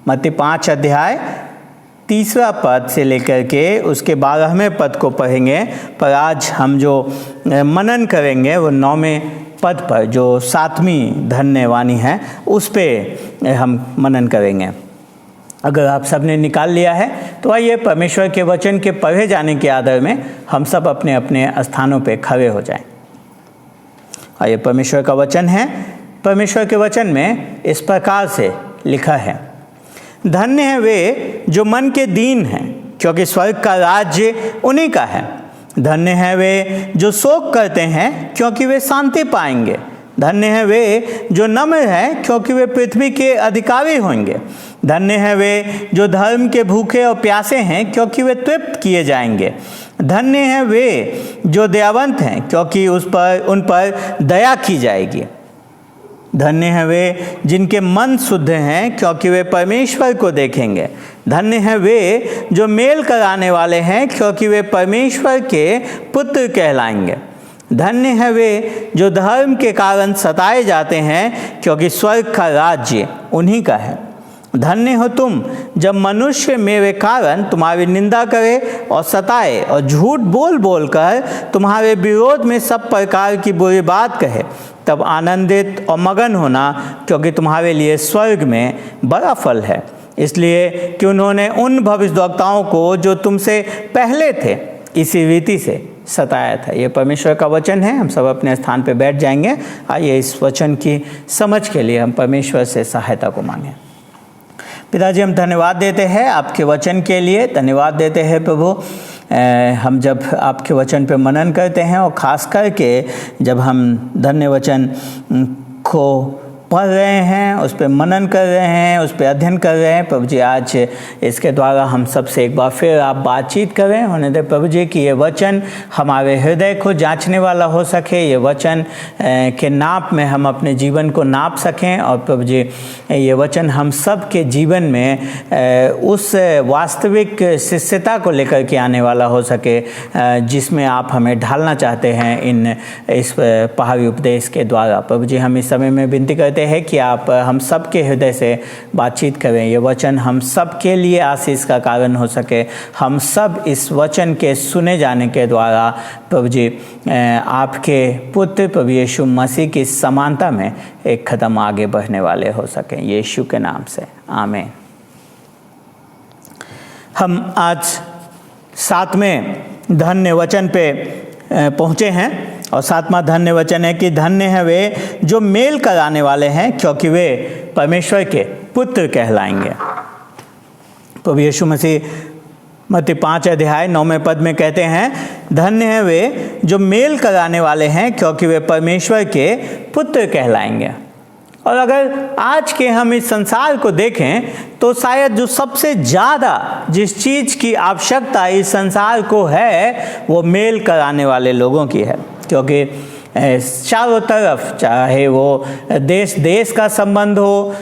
मत्ती 5 अध्याय 3 पद से लेकर के उसके 12वें पद को पढ़ेंगे। पर आज हम जो मनन करेंगे वो 9वें पद पर, जो 7वीं धन्यवाणी है, उस पे हम मनन करेंगे। अगर आप सबने निकाल लिया है तो आइए परमेश्वर के वचन के पढ़े जाने के आदर में हम सब अपने अपने स्थानों पे खड़े हो जाएं। आइए, परमेश्वर का वचन है। परमेश्वर के वचन में इस प्रकार से लिखा है, धन्य है वे जो मन के दीन हैं, क्योंकि स्वर्ग का राज्य उन्हीं का है। धन्य है वे जो शोक करते हैं, क्योंकि वे शांति पाएंगे। धन्य है वे जो नम्र हैं, क्योंकि वे पृथ्वी के अधिकारी होंगे। धन्य है वे जो धर्म के भूखे और प्यासे हैं, क्योंकि वे तृप्त किए जाएंगे। धन्य है वे जो दयावंत हैं, क्योंकि उन पर दया की जाएगी। धन्य है वे जिनके मन शुद्ध हैं, क्योंकि वे परमेश्वर को देखेंगे। धन्य है वे जो मेल कराने वाले हैं, क्योंकि वे परमेश्वर के पुत्र कहलाएंगे। धन्य है वे जो धर्म के कारण सताए जाते हैं, क्योंकि स्वर्ग का राज्य उन्हीं का है। धन्य हो तुम जब मनुष्य मेरे कारण तुम्हारी निंदा करे और सताए और झूठ बोल बोल कर तुम्हारे विरोध में सब प्रकार की बुरी बात कहे। तब आनंदित और मगन होना, क्योंकि तुम्हारे लिए स्वर्ग में बड़ा फल है। इसलिए कि उन्होंने उन भविष्यद्वक्ताओं को जो तुमसे पहले थे इसी रीति से सताया था। ये परमेश्वर का वचन है। हम सब अपने स्थान पर बैठ जाएंगे। आइए इस वचन की समझ के लिए हम परमेश्वर से सहायता को मांगें। पिताजी, हम धन्यवाद देते हैं आपके वचन के लिए। धन्यवाद देते हैं प्रभु, हम जब आपके वचन पे मनन करते हैं और ख़ास करके जब हम धन्य वचन को पढ़ रहे हैं, उस पर मनन कर रहे हैं, उस पर अध्ययन कर रहे हैं, प्रभु जी आज इसके द्वारा हम सबसे एक बार फिर आप बातचीत करें। होने दे प्रभु जी कि ये वचन हमारे हृदय को जांचने वाला हो सके, ये वचन के नाप में हम अपने जीवन को नाप सकें, और प्रभु जी ये वचन हम सब के जीवन में उस वास्तविक शिष्यता को लेकर के आने वाला हो सके जिसमें आप हमें ढालना चाहते हैं इस पहाड़ी उपदेश के द्वारा। प्रभु जी हम इस समय में विनती करते हैं कि आप हम सब के हृदय से बातचीत करें। ये वचन हम सब के लिए आशीष का कारण हो सके। हम सब इस वचन के सुने जाने के द्वारा प्रभु जी आपके पुत्र प्रभु यीशु मसीह की समानता में एक कदम आगे बढ़ने वाले हो सकें, यीशु के नाम से आमीन। हम आज 7वें धन्य वचन पे पहुँचे हैं, और 7वां धन्य वचन है कि धन्य है वे जो मेल कराने वाले हैं, क्योंकि वे परमेश्वर के पुत्र कहलाएंगे। प्रभु यीशु मसीह मत्ती 5 अध्याय 9वें पद में कहते हैं, धन्य है वे जो मेल कराने वाले हैं, क्योंकि वे परमेश्वर के पुत्र कहलाएंगे। और अगर आज के हम इस संसार को देखें तो शायद जो सबसे ज़्यादा जिस चीज़ की आवश्यकता इस संसार को है वो मेल कराने वाले लोगों की है। क्योंकि चारों तरफ, चाहे वो देश का संबंध हो,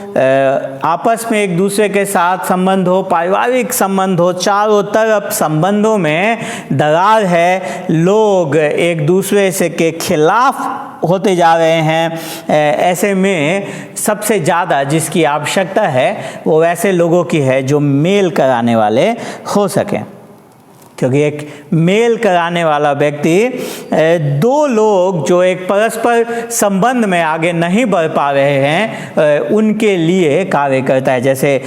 आपस में एक दूसरे के साथ संबंध हो, पारिवारिक संबंध हो, चारों तरफ संबंधों में दरार है। लोग एक दूसरे से के खिलाफ होते जा रहे हैं। ऐसे में सबसे ज़्यादा जिसकी आवश्यकता है वो ऐसे लोगों की है जो मेल कराने वाले हो सकें। क्योंकि एक मेल कराने वाला व्यक्ति दो लोग जो एक परस्पर संबंध में आगे नहीं बढ़ पा रहे हैं उनके लिए कार्य करता है। जैसे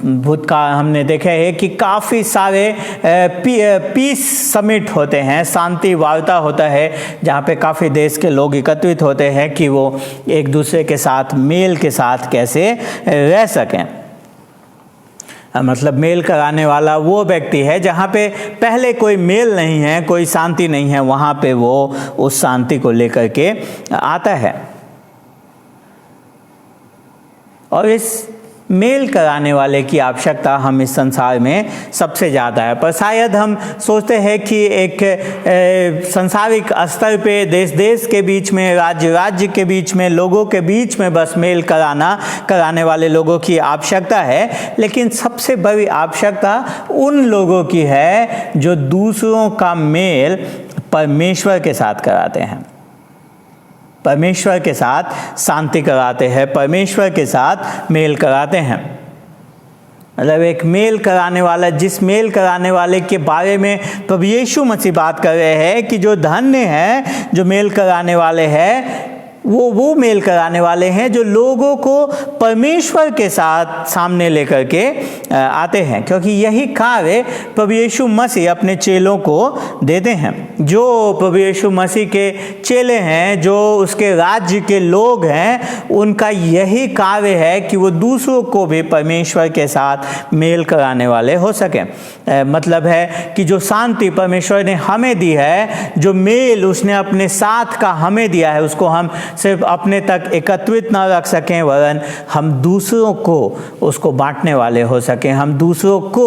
भूतकाल हमने देखा है कि काफ़ी सारे पीस समिट होते हैं, शांति वार्ता होता है, जहाँ पे काफ़ी देश के लोग एकत्रित होते हैं कि वो एक दूसरे के साथ मेल के साथ कैसे रह सकें। मतलब मेल कराने वाला वो व्यक्ति है जहाँ पे पहले कोई मेल नहीं है, कोई शांति नहीं है, वहाँ पे वो उस शांति को लेकर के आता है। और इस मेल कराने वाले की आवश्यकता हम इस संसार में सबसे ज़्यादा है। पर शायद हम सोचते हैं कि एक सांसारिक स्तर पे देश के बीच में, राज्य के बीच में, लोगों के बीच में बस मेल कराने वाले लोगों की आवश्यकता है। लेकिन सबसे बड़ी आवश्यकता उन लोगों की है जो दूसरों का मेल परमेश्वर के साथ कराते हैं, परमेश्वर के साथ शांति कराते हैं, परमेश्वर के साथ मेल कराते हैं। मतलब एक मेल कराने वाला, जिस मेल कराने वाले के बारे में प्रभु यीशु मसीह बात कर रहे हैं कि जो धन्य है जो मेल कराने वाले हैं, वो मेल कराने वाले हैं जो लोगों को परमेश्वर के साथ सामने लेकर के आते हैं, क्योंकि यही कार्य प्रभु यीशु मसीह अपने चेलों को देते हैं। जो प्रभु यीशु मसीह के चेले हैं, जो उसके राज्य के लोग हैं, उनका यही कार्य है कि वो दूसरों को भी परमेश्वर के साथ मेल कराने वाले हो सकें। मतलब है कि जो शांति परमेश्वर ने हमें दी है, जो मेल उसने अपने साथ का हमें दिया है, उसको हम सिर्फ अपने तक एकत्रित ना रख सकें, वरन हम दूसरों को उसको बांटने वाले हो सकें, हम दूसरों को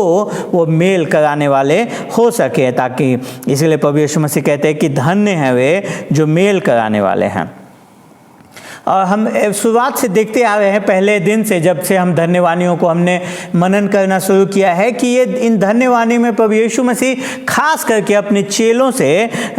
वो मेल कराने वाले हो सकें, ताकि इसलिए प्रभु यीशु मसीह कहते हैं कि धन्य हैं वे जो मेल कराने वाले हैं। और हम शुरुआत से देखते आ रहे हैं, पहले दिन से, जब से हम धन्यवादियों को हमने मनन करना शुरू किया है, कि ये इन धन्यवादी में प्रभु यीशु मसीह खास करके अपने चेलों से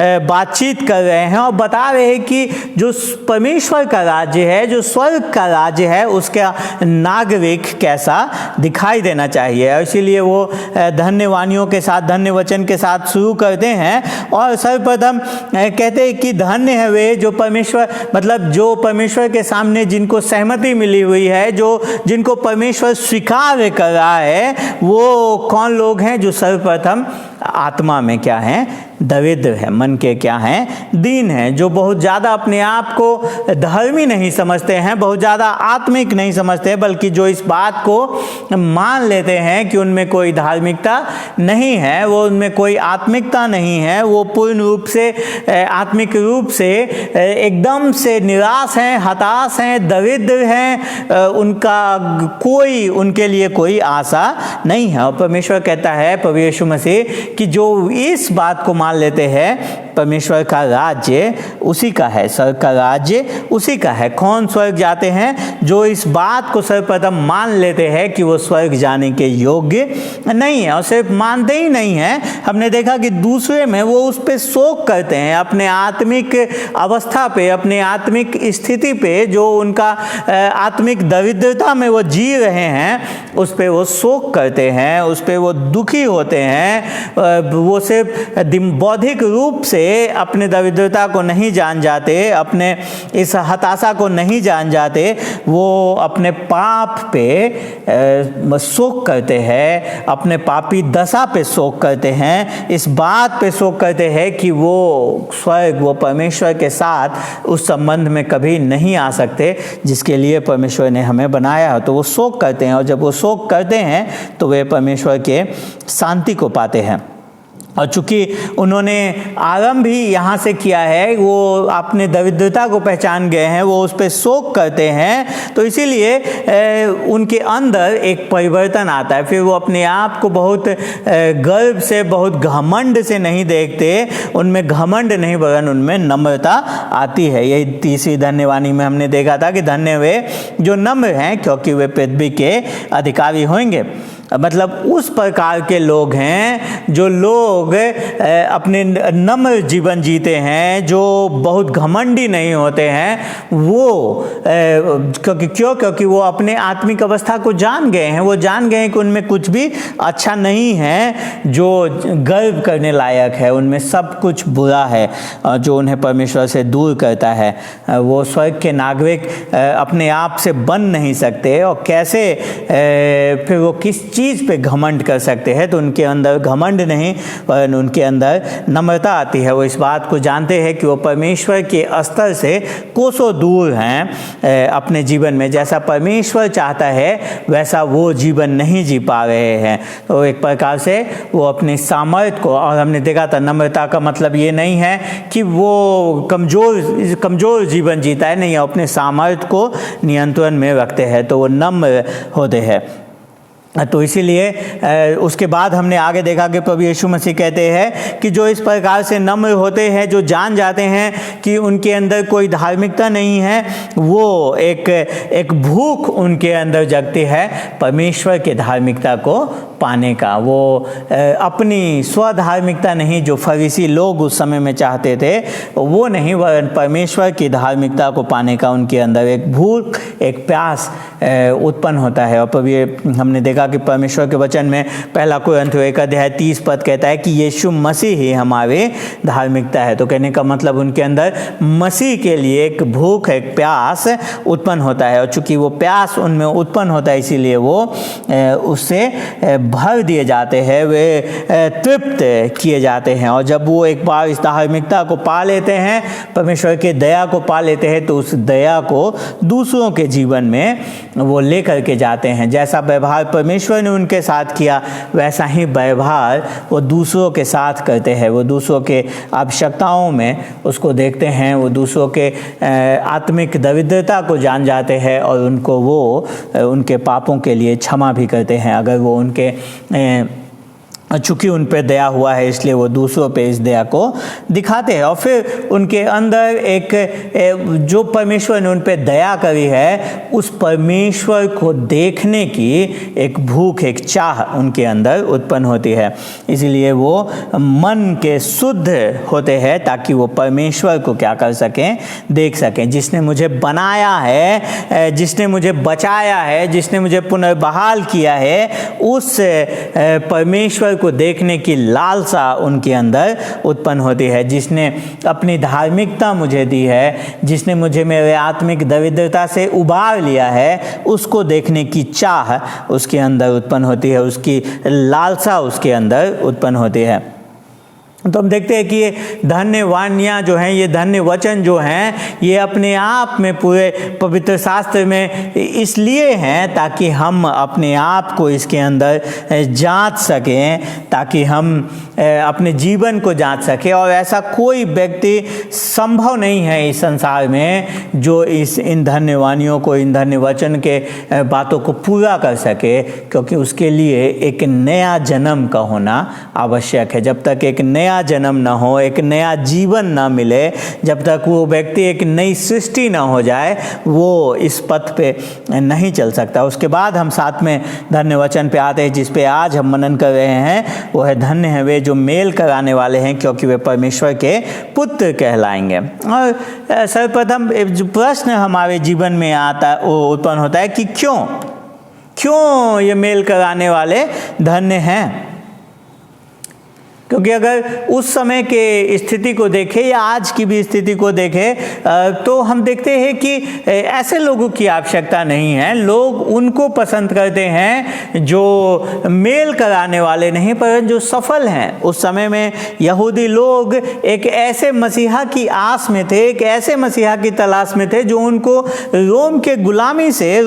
बातचीत कर रहे हैं और बता रहे हैं कि जो परमेश्वर का राज्य है, जो स्वर्ग का राज्य है, उसका नागरिक कैसा दिखाई देना चाहिए। और इसीलिए वो धन्यवादियों के साथ, धन्य वचन के साथ शुरू करते हैं और सर्वप्रथम कहते हैं कि धन्य है वे जो परमेश्वर, मतलब जो परमेश्वर के सामने जिनको सहमति मिली हुई है, जो जिनको परमेश्वर स्वीकार कर रहा है, वो कौन लोग हैं? जो सर्वप्रथम आत्मा में क्या हैं? दरिद्र है, मन के क्या हैं? दीन हैं, जो बहुत ज़्यादा अपने आप को धर्मी नहीं समझते हैं, बहुत ज़्यादा आत्मिक नहीं समझते, बल्कि जो इस बात को मान लेते हैं कि उनमें कोई धार्मिकता नहीं है, वो उनमें कोई आत्मिकता नहीं है, वो पूर्ण रूप से आत्मिक रूप से एकदम से निराश हैं, हताश हैं, दरिद्र हैं, उनका कोई, उनके लिए कोई आशा नहीं है। और परमेश्वर कहता है, प्रभु यीशु मसीह, कि जो इस बात को मान लेते हैं परमेश्वर का राज्य उसी का है, स्वर्ग का राज्य उसी का है। कौन स्वर्ग जाते हैं? जो इस बात को सर्वप्रथम मान लेते हैं कि वो स्वर्ग जाने के योग्य नहीं है। और सिर्फ मानते ही नहीं हैं, हमने देखा कि दूसरे में वो उस पर शोक करते हैं, अपने आत्मिक अवस्था पे, अपने आत्मिक स्थिति पे, जो उनका आत्मिक दरिद्रता में वो जी रहे हैं, उस पर वो शोक करते हैं, उस पर वो दुखी होते हैं। वो सिर्फ बौद्धिक रूप से अपने दरिद्रता को नहीं जान जाते, अपने इस हताशा को नहीं जान जाते, वो अपने पाप पे शोक करते हैं, अपने पापी दशा पे शोक करते हैं, इस बात पे शोक करते हैं कि वो स्वर्ग, वो परमेश्वर के साथ उस संबंध में कभी नहीं आ सकते जिसके लिए परमेश्वर ने हमें बनाया। तो वो शोक करते हैं, और जब वो शोक करते हैं तो वे परमेश्वर के शांति को पाते हैं। और चूँकि उन्होंने आरंभ भी यहाँ से किया है, वो अपने दरिद्रता को पहचान गए हैं, वो उस पर शोक करते हैं, तो इसीलिए उनके अंदर एक परिवर्तन आता है। फिर वो अपने आप को बहुत गर्व से, बहुत घमंड से नहीं देखते, उनमें घमंड नहीं, वरन उनमें नम्रता आती है। यही तीसरी धन्यवादी में हमने देखा था कि धन्य वे जो नम्र हैं, क्योंकि वे पृथ्वी के अधिकारी होंगे। मतलब उस प्रकार के लोग हैं जो लोग अपने नम्र जीवन जीते हैं, जो बहुत घमंडी नहीं होते हैं, वो क्योंकि वो अपने आत्मिक अवस्था को जान गए हैं, वो जान गए हैं कि उनमें कुछ भी अच्छा नहीं है जो गर्व करने लायक है, उनमें सब कुछ बुरा है जो उन्हें परमेश्वर से दूर करता है। वो स्वर्ग के नागरिक अपने आप से बन नहीं सकते, और कैसे फिर वो किस चीज़ पे घमंड कर सकते हैं? तो उनके अंदर घमंड नहीं, पर उनके अंदर नम्रता आती है। वो इस बात को जानते हैं कि वो परमेश्वर के स्तर से कोसों दूर हैं अपने जीवन में। जैसा परमेश्वर चाहता है वैसा वो जीवन नहीं जी पा रहे हैं। तो एक प्रकार से वो अपने सामर्थ्य को, और हमने देखा था नम्रता का मतलब ये नहीं है कि वो कमज़ोर जीवन जीता है, नहीं, अपने सामर्थ्य को नियंत्रण में रखते हैं, तो वो नम्र होते हैं। तो इसीलिए उसके बाद हमने आगे देखा कि प्रभु यीशु मसीह कहते हैं कि जो इस प्रकार से नम्र होते हैं, जो जान जाते हैं कि उनके अंदर कोई धार्मिकता नहीं है, वो एक भूख उनके अंदर जगती है परमेश्वर के धार्मिकता को पाने का। वो अपनी स्वधार्मिकता नहीं, जो फरीसी लोग उस समय में चाहते थे, वो नहीं, वरन परमेश्वर की धार्मिकता को पाने का उनके अंदर एक भूख, एक प्यास उत्पन्न होता है। और हमने देखा देखा कि परमेश्वर के वचन में पहला कोरिन्थियों 1:30 कहता है कि यीशु मसीह ही हमारे धार्मिकता है। तो कहने का मतलब उनके अंदर मसीह के लिए एक भूख, एक प्यास उत्पन्न होता है, और चूंकि वो प्यास उनमें उत्पन्न होता है इसीलिए वो उससे भर दिए जाते हैं, वे तृप्त किए जाते हैं। और जब वो एक बार इस धार्मिकता को पा लेते हैं, परमेश्वर के दया को पा लेते हैं, तो उस दया को दूसरों के जीवन में वो लेकर के जाते हैं। जैसा व्यवहार परमेश्वर ने उनके साथ किया वैसा ही व्यवहार वो दूसरों के साथ करते हैं। वो दूसरों के आवश्यकताओं में उसको देखते हैं, वो दूसरों के आत्मिक दरिद्रता को जान जाते हैं और उनको वो उनके पापों के लिए क्षमा भी करते हैं। अगर वो उनके चूँकि उन पे दया हुआ है इसलिए वो दूसरों पे इस दया को दिखाते हैं। और फिर उनके अंदर एक जो परमेश्वर ने उन पे दया करी है उस परमेश्वर को देखने की एक भूख, एक चाह उनके अंदर उत्पन्न होती है। इसीलिए वो मन के शुद्ध होते हैं ताकि वो परमेश्वर को क्या कर सकें, देख सकें। जिसने मुझे बनाया है, जिसने मुझे बचाया है, जिसने मुझे पुनर्बहाल किया है, उस परमेश्वर को देखने की लालसा उनके अंदर उत्पन्न होती है। जिसने अपनी धार्मिकता मुझे दी है, जिसने मुझे मेरे आत्मिक दरिद्रता से उबार लिया है, उसको देखने की चाह उसके अंदर उत्पन्न होती है, उसकी लालसा उसके अंदर उत्पन्न होती है। तो हम देखते हैं कि ये धन्य वाणियाँ जो हैं, ये धन्य वचन जो हैं, ये अपने आप में पूरे पवित्र शास्त्र में इसलिए हैं ताकि हम अपने आप को इसके अंदर जांच सकें, ताकि हम अपने जीवन को जांच सकें। और ऐसा कोई व्यक्ति संभव नहीं है इस संसार में जो इन धन्य वाणियों को, इन धन्य वचन के बातों को पूरा कर सके, क्योंकि उसके लिए एक नया जन्म का होना आवश्यक है। जब तक एक नया जन्म ना हो, एक नया जीवन ना मिले, जब तक वो व्यक्ति एक नई सृष्टि ना हो जाए, वो इस पथ पे नहीं चल सकता। उसके बाद हम साथ में धन्य वचन पे आते हैं जिस पे आज हम मनन कर रहे हैं। वो है धन्य है वे जो मेल कराने वाले हैं, क्योंकि वे परमेश्वर के पुत्र कहलाएंगे। और सर्वप्रथम जो प्रश्न हमारे जीवन में आता उत्पन्न होता है कि क्यों ये मेल कराने वाले धन्य हैं। क्योंकि अगर उस समय के स्थिति को देखें या आज की भी स्थिति को देखें तो हम देखते हैं कि ऐसे लोगों की आवश्यकता नहीं है। लोग उनको पसंद करते हैं जो मेल कराने वाले नहीं, पर जो सफल हैं। उस समय में यहूदी लोग एक ऐसे मसीहा की आस में थे, एक ऐसे मसीहा की तलाश में थे जो उनको रोमी गुलामी से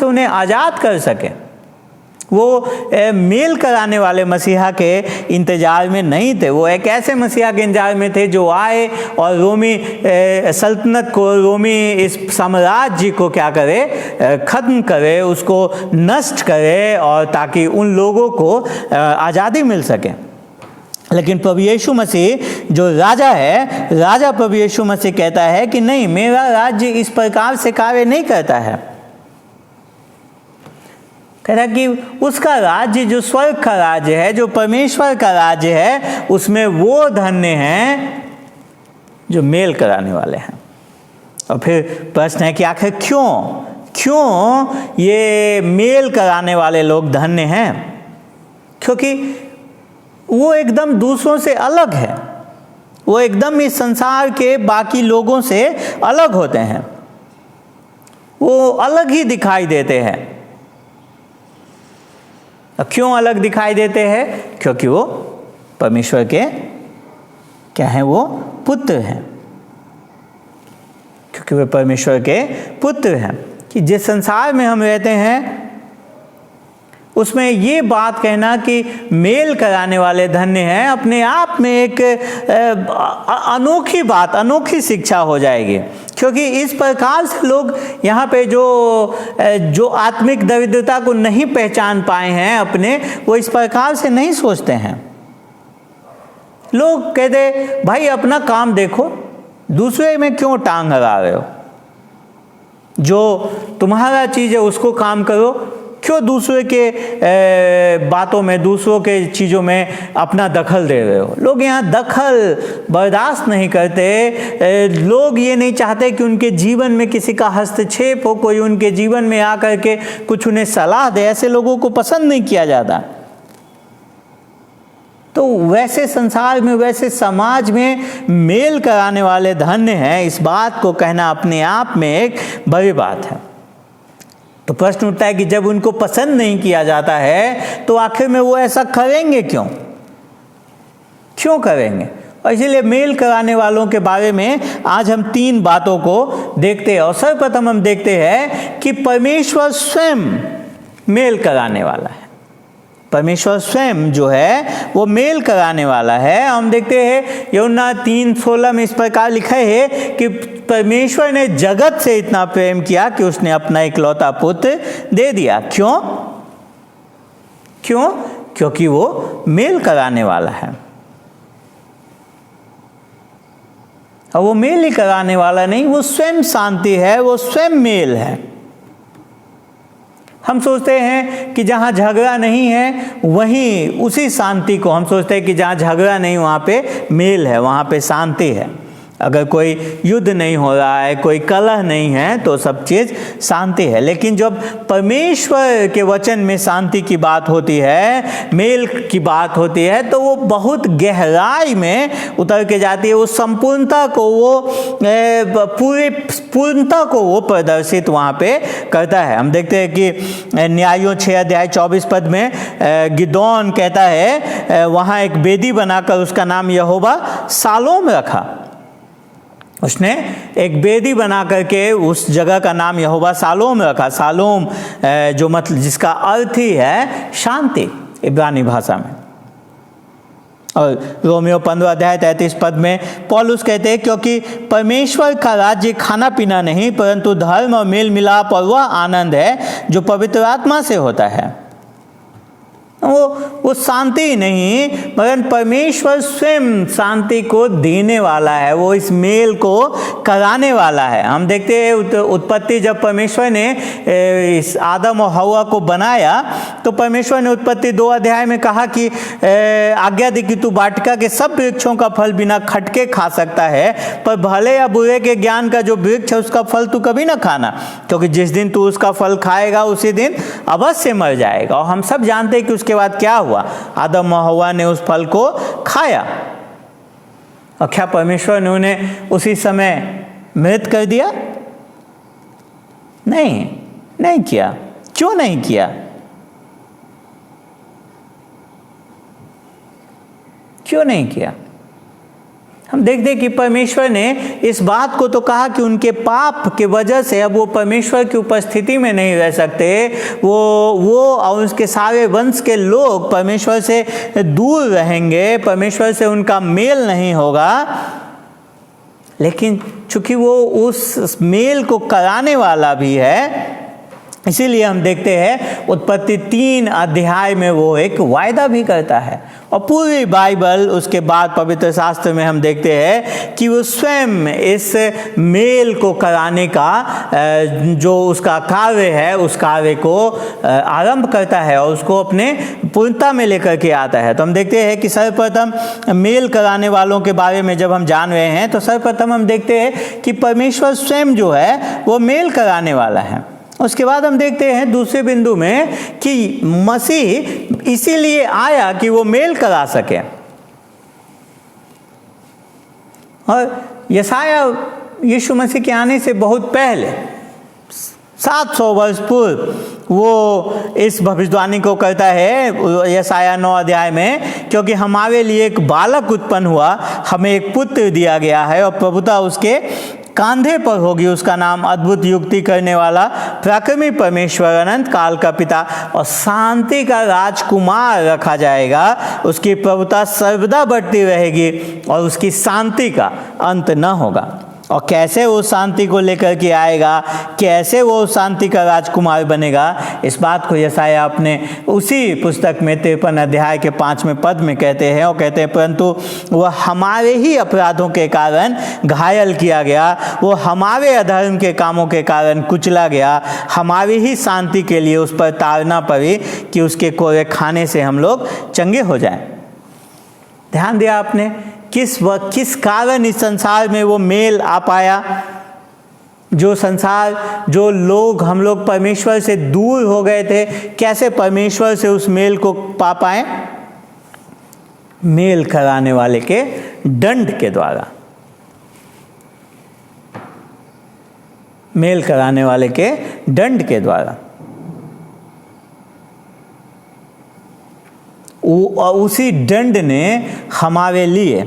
उन्हें आज़ाद कर सके। वो मेल कराने वाले मसीहा के इंतजार में नहीं थे, वो एक ऐसे मसीहा के इंतजार में थे जो आए और रोमी सल्तनत को, रोमी इस साम्राज्य को क्या करे, ख़त्म करे, उसको नष्ट करे, और ताकि उन लोगों को आज़ादी मिल सके। लेकिन प्रभु यीशु मसीह जो राजा है, राजा प्रभु यीशु मसीह कहता है कि नहीं, मेरा राज्य इस प्रकार से कार्य नहीं करता है। कहता कि उसका राज्य जो स्वर्ग का राज्य है, जो परमेश्वर का राज्य है, उसमें वो धन्य हैं जो मेल कराने वाले हैं। और फिर प्रश्न है कि आखिर क्यों ये मेल कराने वाले लोग धन्य हैं। क्योंकि वो एकदम दूसरों से अलग है, वो एकदम इस संसार के बाकी लोगों से अलग होते हैं, वो अलग ही दिखाई देते हैं। क्यों अलग दिखाई देते हैं? क्योंकि वो परमेश्वर के क्या हैं, वो पुत्र हैं। क्योंकि वे परमेश्वर के पुत्र हैं। कि जिस संसार में हम रहते हैं उसमें ये बात कहना कि मेल कराने वाले धन्य हैं, अपने आप में एक अनोखी बात, अनोखी शिक्षा हो जाएगी। क्योंकि इस प्रकार से लोग यहाँ पे जो आत्मिक दरिद्रता को नहीं पहचान पाए हैं अपने, वो इस प्रकार से नहीं सोचते हैं। लोग कहते भाई अपना काम देखो, दूसरे में क्यों टांग अड़ा रहे हो, जो तुम्हारा चीज़ है उसको काम करो, क्यों दूसरे के बातों में, दूसरों के चीज़ों में अपना दखल दे रहे हो? लोग यहाँ दखल बर्दाश्त नहीं करते। लोग ये नहीं चाहते कि उनके जीवन में किसी का हस्तक्षेप हो, कोई उनके जीवन में आकर के कुछ उन्हें सलाह दे। ऐसे लोगों को पसंद नहीं किया जाता। तो वैसे संसार में, वैसे समाज में मेल कराने वाले धन्य हैं, इस बात को कहना अपने आप में एक बड़ी बात है। तो प्रश्न उठता है कि जब उनको पसंद नहीं किया जाता है तो आखिर में वो ऐसा करेंगे क्यों? क्यों करेंगे? और इसीलिए मेल कराने वालों के बारे में आज हम 3 बातों को देखते हैं। और सर्वप्रथम हम देखते हैं कि परमेश्वर स्वयं मेल कराने वाला है। परमेश्वर स्वयं जो है वो मेल कराने वाला है। हम देखते हैं यूहन्ना 3:16 में इस प्रकार लिखा है कि परमेश्वर ने जगत से इतना प्रेम किया कि उसने अपना इकलौता पुत्र दे दिया। क्यों? क्यों? क्योंकि वो मेल कराने वाला है। और वो मेल ही कराने वाला नहीं, वो स्वयं शांति है, वो स्वयं मेल है। हम सोचते हैं कि जहाँ झगड़ा नहीं है वहीं उसी शांति को हम सोचते हैं कि जहाँ झगड़ा नहीं वहाँ पे मेल है, वहाँ पे शांति है। अगर कोई युद्ध नहीं हो रहा है, कोई कलह नहीं है, तो सब चीज़ शांति है। लेकिन जब परमेश्वर के वचन में शांति की बात होती है, मेल की बात होती है, तो वो बहुत गहराई में उतर के जाती है। वो संपूर्णता को, वो पूरी पूर्णता को वो प्रदर्शित वहाँ पे करता है। हम देखते हैं कि न्यायों 6:24 में गिदोन कहता है, वहाँ एक बेदी बनाकर उसका नाम यहोवा सालोम रखा। उसने एक बेदी बना करके उस जगह का नाम यहोवा सालोम रखा। सालोम जो मतलब जिसका अर्थ ही है शांति इब्रानी भाषा में। और रोमियो 15:33 में पौलुस कहते हैं, क्योंकि परमेश्वर का राज्य खाना पीना नहीं परंतु धर्म और मेल मिलाप और वह आनंद है जो पवित्र आत्मा से होता है। वो शांति ही नहीं, मगर परमेश्वर स्वयं शांति को देने वाला है, वो इस मेल को कराने वाला है। हम देखते हैं उत्पत्ति, जब परमेश्वर ने इस आदम और हवा को बनाया तो परमेश्वर ने उत्पत्ति 2 अध्याय में कहा कि आज्ञा दी कि तू वाटिका के सब वृक्षों का फल बिना खटके खा सकता है, पर भले या बुरे के ज्ञान का जो वृक्ष है उसका फल तू कभी ना खाना, क्योंकि जिस दिन तू उसका फल खाएगा उसी दिन अवश्य मर जाएगा। और हम सब जानते हैं कि उसके बाद क्या हुआ, आदम और हवा ने उस फल को खाया। और क्या परमेश्वर ने उन्हें उसी समय मृत कर दिया? नहीं किया। क्यों नहीं किया? क्यों नहीं किया? हम देखते कि परमेश्वर ने इस बात को तो कहा कि उनके पाप के वजह से अब वो परमेश्वर की उपस्थिति में नहीं रह सकते, वो और उसके सारे वंश के लोग परमेश्वर से दूर रहेंगे, परमेश्वर से उनका मेल नहीं होगा। लेकिन चूंकि वो उस मेल को कराने वाला भी है, इसीलिए हम देखते हैं उत्पत्ति 3 अध्याय में वो एक वायदा भी करता है। और पूरी बाइबल उसके बाद पवित्र शास्त्र में हम देखते हैं कि वो स्वयं इस मेल को कराने का जो उसका कार्य है, उस कार्य को आरंभ करता है और उसको अपने पूर्णता में लेकर के आता है। तो हम देखते हैं कि सर्वप्रथम मेल कराने वालों के बारे में जब हम जान रहे हैं तो सर्वप्रथम हम देखते हैं कि परमेश्वर स्वयं जो है वो मेल कराने वाला है। उसके बाद हम देखते हैं दूसरे बिंदु में कि मसीह इसीलिए आया कि वो मेल करा सके। और यशाया यीशु मसीह के आने से बहुत पहले 700 वर्ष पूर्व वो इस भविष्यवाणी को करता है यशाया 9 अध्याय में, क्योंकि हमारे लिए एक बालक उत्पन्न हुआ, हमें एक पुत्र दिया गया है और प्रभुता उसके कांधे पर होगी। उसका नाम अद्भुत युक्ति करने वाला, पराक्रमी परमेश्वर, अनंत काल का पिता और शांति का राजकुमार रखा जाएगा। उसकी प्रभुता सर्वदा बढ़ती रहेगी और उसकी शांति का अंत न होगा। और कैसे वो शांति को लेकर के आएगा, कैसे वो शांति का राजकुमार बनेगा, इस बात को यशायाह अपने उसी पुस्तक में 53 अध्याय के 5वें पद में कहते हैं। और कहते हैं परंतु वह हमारे ही अपराधों के कारण घायल किया गया, वो हमारे अधर्म के कामों के कारण कुचला गया, हमारी ही शांति के लिए उस पर ताड़ना पड़ी कि उसके कोरे खाने से हम लोग चंगे हो जाएं। ध्यान दिया आपने, किस कारण इस संसार में वो मेल आ पाया? जो संसार, जो लोग, हम लोग परमेश्वर से दूर हो गए थे, कैसे परमेश्वर से उस मेल को पा पाए? मेल कराने वाले के दंड के द्वारा। मेल कराने वाले के दंड के द्वारा। और उसी दंड ने हमारे लिए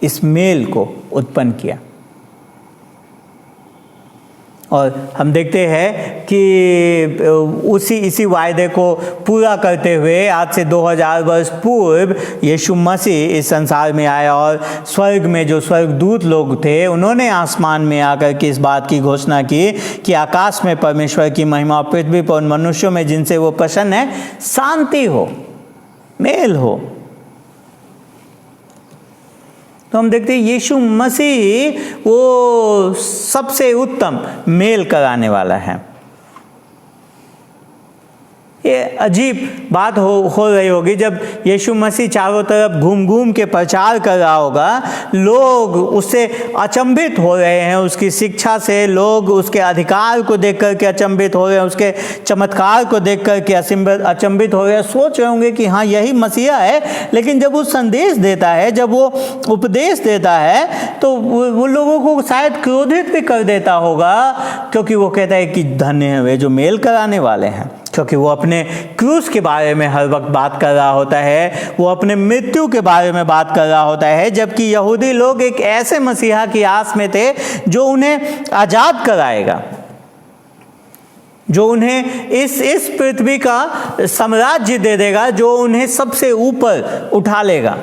इस मेल को उत्पन्न किया। और हम देखते हैं कि इसी वायदे को पूरा करते हुए आज से 2000 वर्ष पूर्व यीशु मसीह इस संसार में आया और स्वर्ग में जो स्वर्गदूत लोग थे, उन्होंने आसमान में आकर के इस बात की घोषणा की कि आकाश में परमेश्वर की महिमा, पृथ्वी पर उन मनुष्यों में जिनसे वो प्रसन्न है, शांति हो, मेल हो। तो हम देखते हैं यीशु मसीह वो सबसे उत्तम मेल कराने वाला है। ये अजीब बात हो रही होगी जब यीशु मसीह चारों तरफ घूम घूम के प्रचार कर रहा होगा, लोग उससे अचंभित हो रहे हैं, उसकी शिक्षा से लोग उसके अधिकार को देख कर के अचंभित हो रहे हैं, उसके चमत्कार को देख कर के अचंभित हो रहे हैं, सोच रहे होंगे कि हाँ यही मसीहा है। लेकिन जब वो संदेश देता है, जब वो उपदेश देता है, तो वो लोगों को शायद क्रोधित भी कर देता होगा, क्योंकि वो कहता है कि धन्य है वे जो मेल कराने वाले हैं, क्योंकि वो अपने क्रूस के बारे में हर वक्त बात कर रहा होता है, वो अपने मृत्यु के बारे में बात कर रहा होता है। जबकि यहूदी लोग एक ऐसे मसीहा की आस में थे जो उन्हें आज़ाद कराएगा, जो उन्हें इस पृथ्वी का साम्राज्य दे देगा, जो उन्हें सबसे ऊपर उठा लेगा।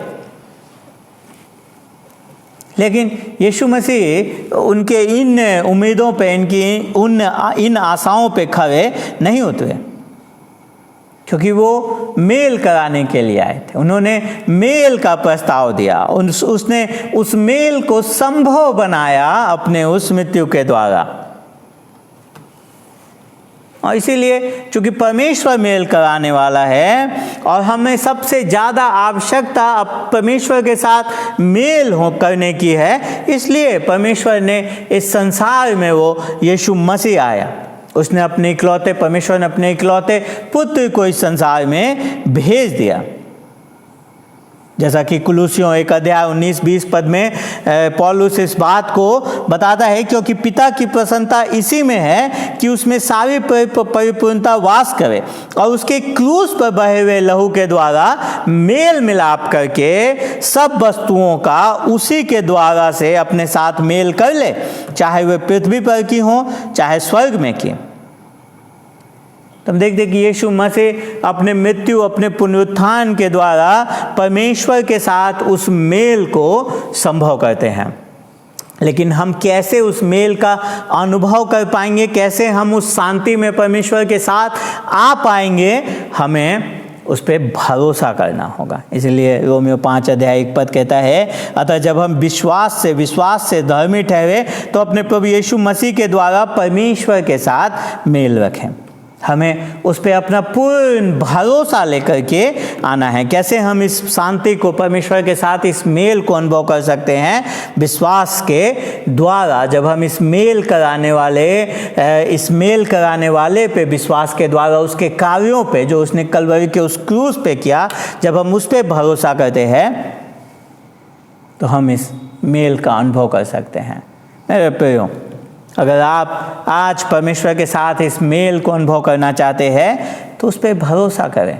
लेकिन यीशु मसीह उनके इन उम्मीदों पे, इन आशाओं पे खरे नहीं उतरे, क्योंकि वो मेल कराने के लिए आए थे। उन्होंने मेल का प्रस्ताव दिया, उसने उस मेल को संभव बनाया अपने उस मृत्यु के द्वारा। और इसीलिए चूंकि परमेश्वर मेल कराने वाला है और हमें सबसे ज़्यादा आवश्यकता परमेश्वर के साथ मेल करने की है, इसलिए परमेश्वर ने इस संसार में वो यीशु मसीह आया। उसने परमेश्वर ने अपने इकलौते पुत्र को इस संसार में भेज दिया। जैसा कि कुलुसियों 1 अध्याय 19-20 पद में पौलुस इस बात को बताता है, क्योंकि पिता की प्रसन्नता इसी में है कि उसमें सारी परिपूर्णता वास करे और उसके क्रूस पर बहे हुए लहू के द्वारा मेल मिलाप करके सब वस्तुओं का उसी के द्वारा से अपने साथ मेल कर ले, चाहे वे पृथ्वी पर की हों चाहे स्वर्ग में की। तो हम देखते कि यीशु मसीह अपने मृत्यु, अपने पुनरुत्थान के द्वारा परमेश्वर के साथ उस मेल को संभव करते हैं। लेकिन हम कैसे उस मेल का अनुभव कर पाएंगे, कैसे हम उस शांति में परमेश्वर के साथ आ पाएंगे, हमें उस पर भरोसा करना होगा। इसलिए रोमियो 5 अध्याय 1 पद कहता है, अतः जब हम विश्वास से धर्मी ठहरे तो अपने प्रभु यीशु मसीह के द्वारा परमेश्वर के साथ मेल रखें। हमें उस पर अपना पूर्ण भरोसा लेकर के आना है। कैसे हम इस शांति को, परमेश्वर के साथ इस मेल को अनुभव कर सकते हैं? विश्वास के द्वारा। जब हम इस मेल कराने वाले पे विश्वास के द्वारा, उसके कार्यों पे जो उसने कलवरी के उस क्रूस पे किया, जब हम उस पे भरोसा करते हैं तो हम इस मेल का अनुभव कर सकते हैं। मेरे प्रियो, अगर आप आज परमेश्वर के साथ इस मेल को अनुभव करना चाहते हैं तो उस पर भरोसा करें,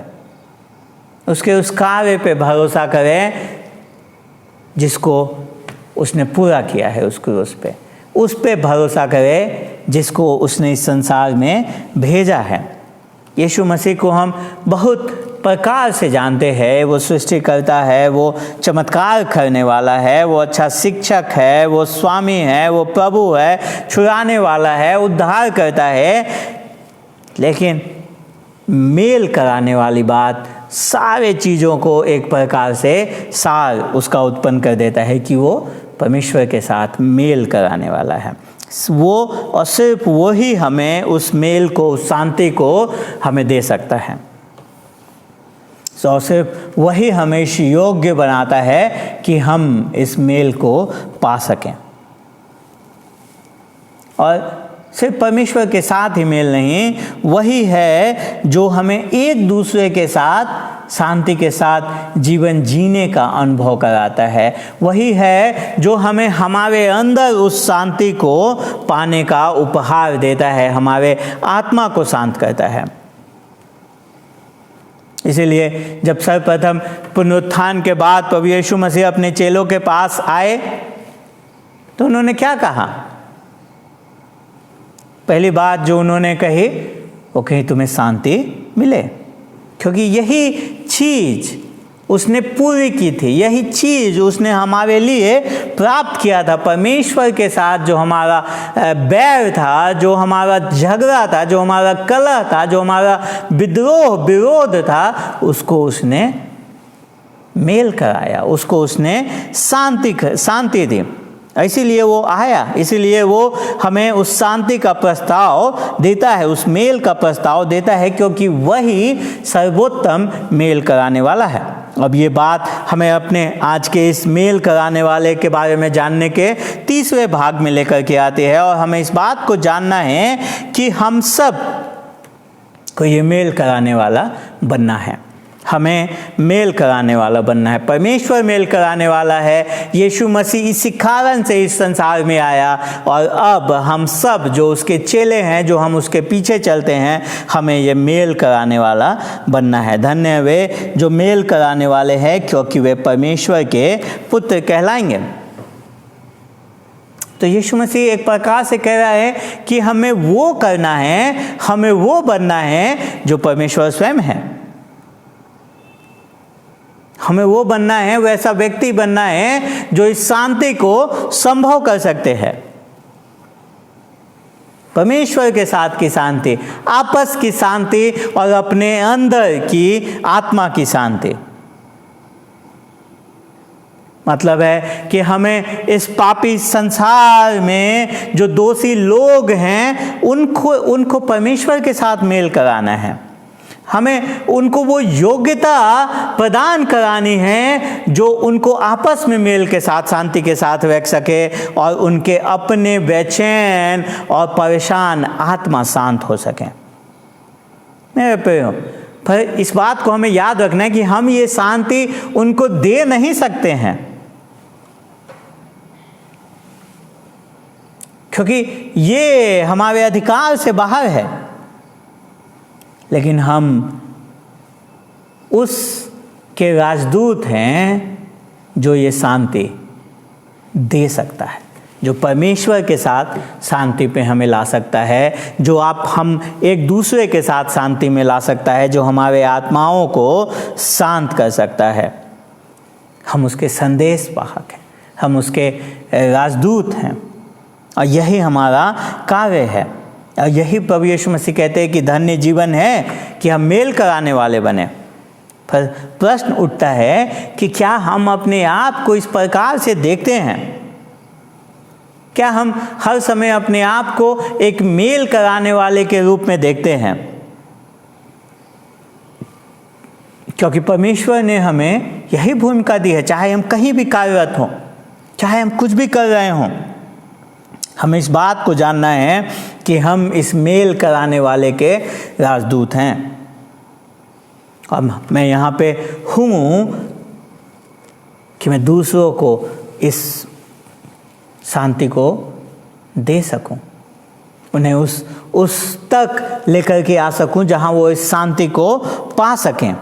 उसके उस कार्य पे भरोसा करें जिसको उसने पूरा किया है उस क्रूस पे। उस पे भरोसा करें जिसको उसने इस संसार में भेजा है। यीशु मसीह को हम बहुत प्रकार से जानते हैं। वो सृष्टिकर्ता है, वो चमत्कार करने वाला है, वो अच्छा शिक्षक है, वो स्वामी है, वो प्रभु है, छुड़ाने वाला है, उद्धार करता है। लेकिन मेल कराने वाली बात सारे चीज़ों को एक प्रकार से सार उसका उत्पन्न कर देता है कि वो परमेश्वर के साथ मेल कराने वाला है। वो और सिर्फ वो ही हमें उस मेल को, उस शांति को हमें दे सकता है। और सिर्फ वही हमें योग्य बनाता है कि हम इस मेल को पा सकें। और सिर्फ परमेश्वर के साथ ही मेल नहीं, वही है जो हमें एक दूसरे के साथ शांति के साथ जीवन जीने का अनुभव कराता है। वही है जो हमें हमारे अंदर उस शांति को पाने का उपहार देता है, हमारे आत्मा को शांत करता है। इसीलिए जब सर्वप्रथम पुनरुत्थान के बाद प्रभु यीशु मसीह अपने चेलों के पास आए तो उन्होंने क्या कहा? पहली बात जो उन्होंने कही वो कही तुम्हें शांति मिले, क्योंकि यही चीज उसने पूरी की थी, यही चीज उसने हमारे लिए प्राप्त किया था। परमेश्वर के साथ जो हमारा बैर था, जो हमारा झगड़ा था, जो हमारा कलह था, जो हमारा विद्रोह विरोध था, उसको उसने मेल कराया, उसको उसने शांति दी। इसीलिए वो आया, इसीलिए वो हमें उस शांति का प्रस्ताव देता है, उस मेल का प्रस्ताव देता है, क्योंकि वही सर्वोत्तम मेल कराने वाला है। अब ये बात हमें अपने आज के इस मेल कराने वाले के बारे में जानने के तीसरे भाग में लेकर के आती है। और हमें इस बात को जानना है कि हम सब को ये मेल कराने वाला बनना है, हमें मेल कराने वाला बनना है। परमेश्वर मेल कराने वाला है। यीशु मसीह इसी कारण से इस संसार में आया और अब हम सब जो उसके चेले हैं, जो हम उसके पीछे चलते हैं, हमें ये मेल कराने वाला बनना है। धन्य वे जो मेल कराने वाले हैं, क्योंकि वे परमेश्वर के पुत्र कहलाएंगे। तो यीशु मसीह एक प्रकार से कह रहा है कि हमें वो करना है, हमें वो बनना है जो परमेश्वर स्वयं है। हमें वो बनना है, वैसा व्यक्ति बनना है जो इस शांति को संभव कर सकते हैं। परमेश्वर के साथ की शांति, आपस की शांति और अपने अंदर की आत्मा की शांति। मतलब है कि हमें इस पापी संसार में जो दोषी लोग हैं, उनको परमेश्वर के साथ मेल कराना है। हमें उनको वो योग्यता प्रदान करानी है जो उनको आपस में मेल के साथ, शांति के साथ रख सके और उनके अपने बेचैन और परेशान आत्मा शांत हो सके। मेरे प्रियो, पर इस बात को हमें याद रखना है कि हम ये शांति उनको दे नहीं सकते हैं, क्योंकि ये हमारे अधिकार से बाहर है। लेकिन हम उसके राजदूत हैं जो ये शांति दे सकता है, जो परमेश्वर के साथ शांति पे हमें ला सकता है, जो हम एक दूसरे के साथ शांति में ला सकता है, जो हमारे आत्माओं को शांत कर सकता है। हम उसके संदेश वाहक हैं, हम उसके राजदूत हैं और यही हमारा कार्य है। और यही प्रभु यीशु मसीह कहते हैं कि धन्य जीवन है कि हम मेल कराने वाले बने। पर प्रश्न उठता है कि क्या हम अपने आप को इस प्रकार से देखते हैं? क्या हम हर समय अपने आप को एक मेल कराने वाले के रूप में देखते हैं? क्योंकि परमेश्वर ने हमें यही भूमिका दी है, चाहे हम कहीं भी कार्यरत हों, चाहे हम कुछ भी कर रहे हों, हमें इस बात को जानना है कि हम इस मेल कराने वाले के राजदूत हैं। अब मैं यहाँ पे हूँ कि मैं दूसरों को इस शांति को दे सकूं, उन्हें उस तक लेकर के आ सकूं जहाँ वो इस शांति को पा सकें।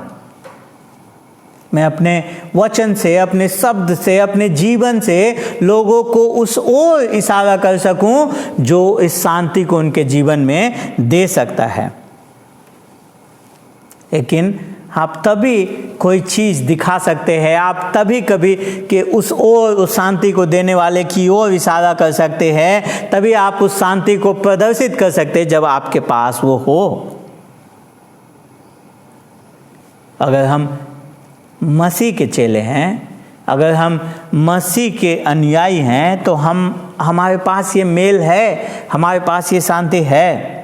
मैं अपने वचन से, अपने शब्द से, अपने जीवन से लोगों को उस ओर इशारा कर सकूं जो इस शांति को उनके जीवन में दे सकता है। लेकिन आप तभी कोई चीज़ दिखा सकते हैं, आप तभी कभी कि उस शांति को देने वाले की ओर इशारा कर सकते हैं, तभी आप उस शांति को प्रदर्शित कर सकते हैं जब आपके पास वो हो। अगर हम मसीह के चेले हैं, अगर हम मसीह के अनुयायी हैं, तो हमारे पास ये मेल है, हमारे पास ये शांति है।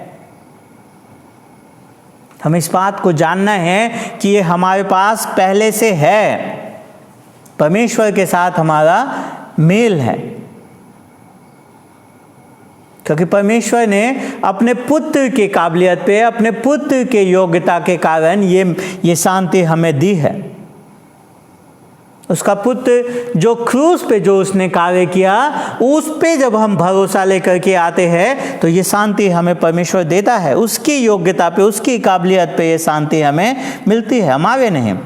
हम इस बात को जानना है कि ये हमारे पास पहले से है, परमेश्वर के साथ हमारा मेल है, क्योंकि परमेश्वर ने अपने पुत्र की काबिलियत पे, अपने पुत्र के योग्यता के कारण ये शांति हमें दी है। उसका पुत्र जो क्रूस पे जो उसने कार्य किया, उस पे जब हम भरोसा लेकर के आते हैं तो ये शांति हमें परमेश्वर देता है। उसकी योग्यता पे, उसकी काबिलियत पे ये शांति हमें मिलती है, हमारे नहीं।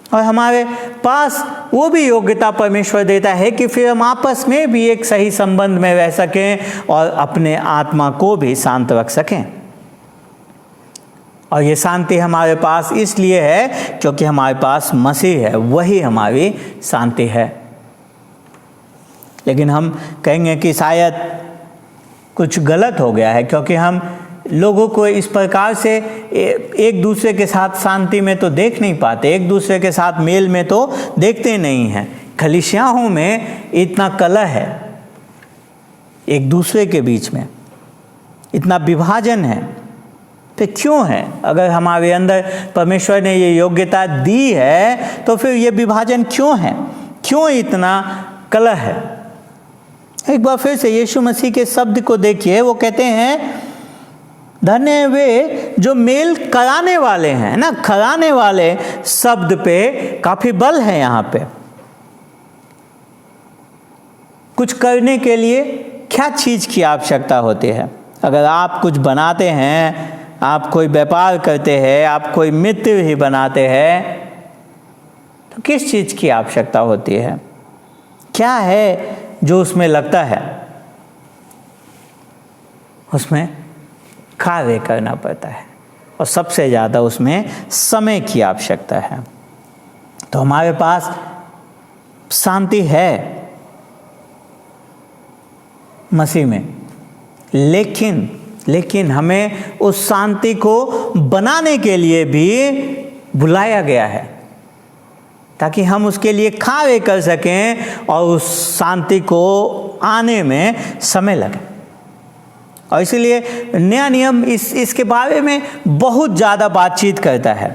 और हमारे पास वो भी योग्यता परमेश्वर देता है कि फिर हम आपस में भी एक सही संबंध में रह सकें और अपने आत्मा को भी शांत रख सकें। और ये शांति हमारे पास इसलिए है क्योंकि हमारे पास मसीह है, वही हमारी शांति है। लेकिन हम कहेंगे कि शायद कुछ गलत हो गया है, क्योंकि हम लोगों को इस प्रकार से एक दूसरे के साथ शांति में तो देख नहीं पाते, एक दूसरे के साथ मेल में तो देखते नहीं हैं। कलीसियाओं में इतना कलह है, एक दूसरे के बीच में इतना विभाजन है, तो क्यों है? अगर हमारे अंदर परमेश्वर ने ये योग्यता दी है तो फिर ये विभाजन क्यों है? क्यों इतना कलह है? एक बार फिर से यीशु मसीह के शब्द को देखिए, वो कहते हैं धन्य वे जो मेल कराने वाले हैं ना। कराने वाले शब्द पे काफी बल है यहाँ पे। कुछ करने के लिए क्या चीज की आवश्यकता होती है? अगर आप कुछ बनाते हैं, आप कोई व्यापार करते हैं, आप कोई मित्र ही बनाते हैं, तो किस चीज की आवश्यकता होती है? क्या है जो उसमें लगता है? उसमें कार्य करना पड़ता है, और सबसे ज़्यादा उसमें समय की आवश्यकता है। तो हमारे पास शांति है मसीह में, लेकिन हमें उस शांति को बनाने के लिए भी बुलाया गया है, ताकि हम उसके लिए कार्य कर सकें और उस शांति को आने में समय लगे। और इसलिए नया नियम इसके बारे में बहुत ज़्यादा बातचीत करता है।